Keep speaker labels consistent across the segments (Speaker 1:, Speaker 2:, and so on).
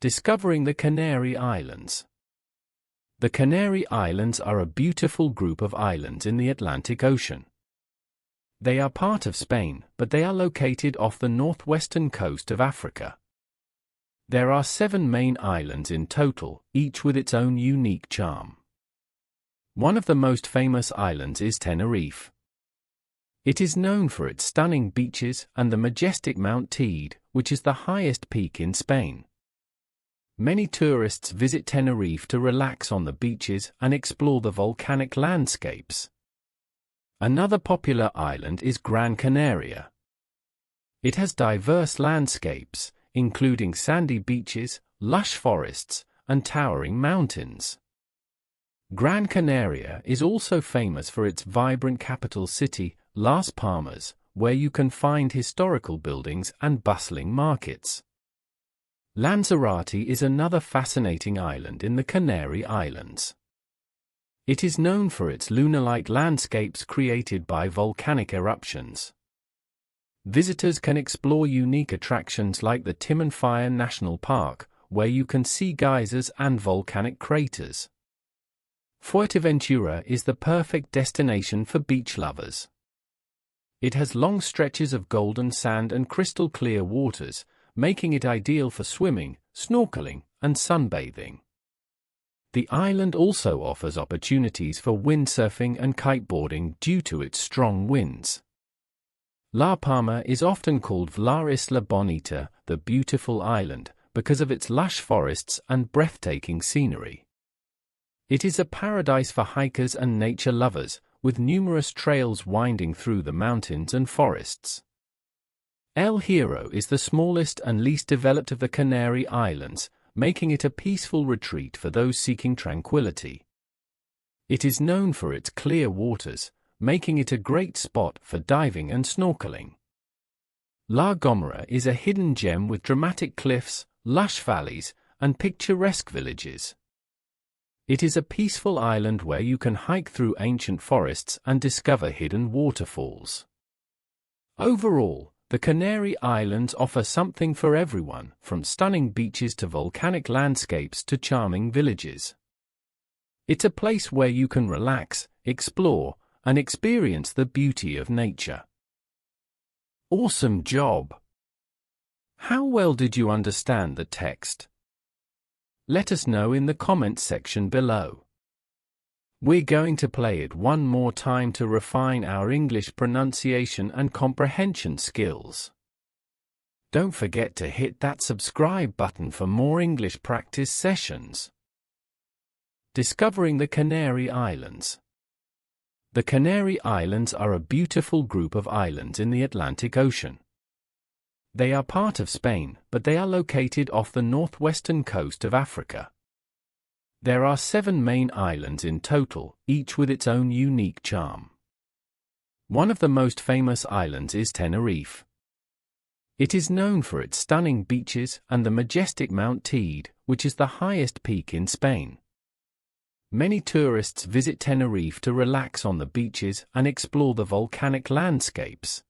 Speaker 1: Discovering the Canary Islands. The Canary Islands are a beautiful group of islands in the Atlantic Ocean. They are part of Spain, but they are located off the northwestern coast of Africa. There are 7 main islands in total, each with its own unique charm. One of the most famous islands is Tenerife. It is known for its stunning beaches and the majestic Mount Teide, which is the highest peak in Spain. Many tourists visit Tenerife to relax on the beaches and explore the volcanic landscapes. Another popular island is Gran Canaria. It has diverse landscapes, including sandy beaches, lush forests, and towering mountains. Gran Canaria is also famous for its vibrant capital city, Las Palmas, where you can find historical buildings and bustling markets. Lanzarote is another fascinating island in the Canary Islands. It is known for its lunar-like landscapes created by volcanic eruptions. Visitors can explore unique attractions like the Timanfaya National Park, where you can see geysers and volcanic craters. Fuerteventura is the perfect destination for beach lovers. It has long stretches of golden sand and crystal-clear waters, making it ideal for swimming, snorkeling, and sunbathing. The island also offers opportunities for windsurfing and kiteboarding due to its strong winds. La Palma is often called La Isla Bonita, the beautiful island, because of its lush forests and breathtaking scenery. It is a paradise for hikers and nature lovers, with numerous trails winding through the mountains and forests. El Hierro is the smallest and least developed of the Canary Islands, making it a peaceful retreat for those seeking tranquility. It is known for its clear waters, making it a great spot for diving and snorkeling. La Gomera is a hidden gem with dramatic cliffs, lush valleys, and picturesque villages. It is a peaceful island where you can hike through ancient forests and discover hidden waterfalls. Overall, the Canary Islands offer something for everyone, from stunning beaches to volcanic landscapes to charming villages. It's a place where you can relax, explore, and experience the beauty of nature. Awesome job! How well did you understand the text? Let us know in the comments section below. We're going to play it one more time to refine our English pronunciation and comprehension skills. Don't forget to hit that subscribe button for more English practice sessions. Discovering the Canary Islands. The Canary Islands are a beautiful group of islands in the Atlantic Ocean. They are part of Spain, but they are located off the northwestern coast of Africa. There are 7 main islands in total, each with its own unique charm. One of the most famous islands is Tenerife. It is known for its stunning beaches and the majestic Mount Teide, which is the highest peak in Spain. Many tourists visit Tenerife to relax on the beaches and explore the volcanic landscapes.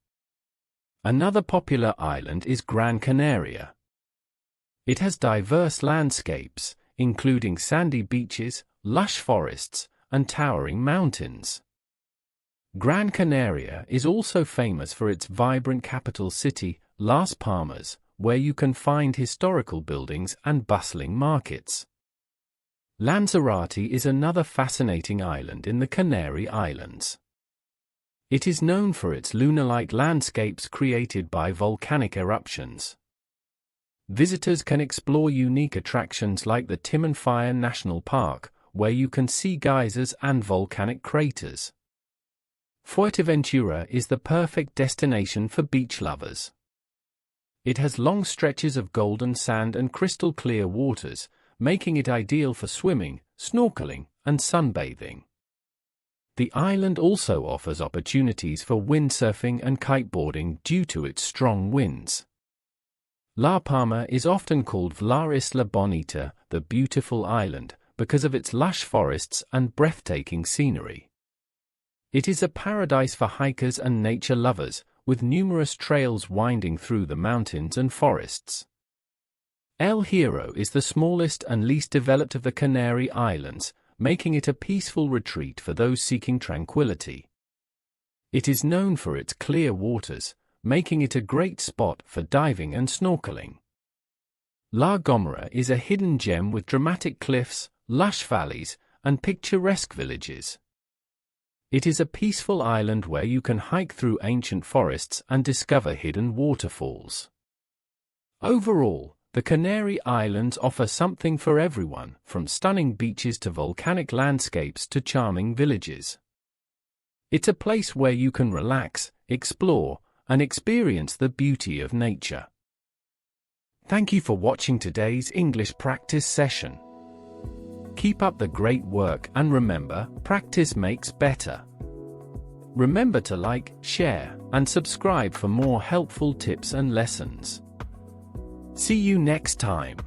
Speaker 1: Another popular island is Gran Canaria. It has diverse landscapes, including sandy beaches, lush forests, and towering mountains. Gran Canaria is also famous for its vibrant capital city, Las Palmas, where you can find historical buildings and bustling markets. Lanzarote is another fascinating island in the Canary Islands. It is known for its lunar-like landscapes created by volcanic eruptions. Visitors can explore unique attractions like the Timanfaya National Park, where you can see geysers and volcanic craters. Fuerteventura is the perfect destination for beach lovers. It has long stretches of golden sand and crystal-clear waters, making it ideal for swimming, snorkeling, and sunbathing. The island also offers opportunities for windsurfing and kiteboarding due to its strong winds. La Palma is often called La Isla Bonita, the beautiful island, because of its lush forests and breathtaking scenery. It is a paradise for hikers and nature lovers, with numerous trails winding through the mountains and forests. El Hierro is the smallest and least developed of the Canary Islands, making it a peaceful retreat for those seeking tranquility. It is known for its clear waters, making it a great spot for diving and snorkeling. La Gomera is a hidden gem with dramatic cliffs, lush valleys, and picturesque villages. It is a peaceful island where you can hike through ancient forests and discover hidden waterfalls. Overall, the Canary Islands offer something for everyone, from stunning beaches to volcanic landscapes to charming villages. It's a place where you can relax, explore, and experience the beauty of nature. Thank you for watching today's English practice session. Keep up the great work and remember, practice makes better. Remember to like, share, and subscribe for more helpful tips and lessons. See you next time.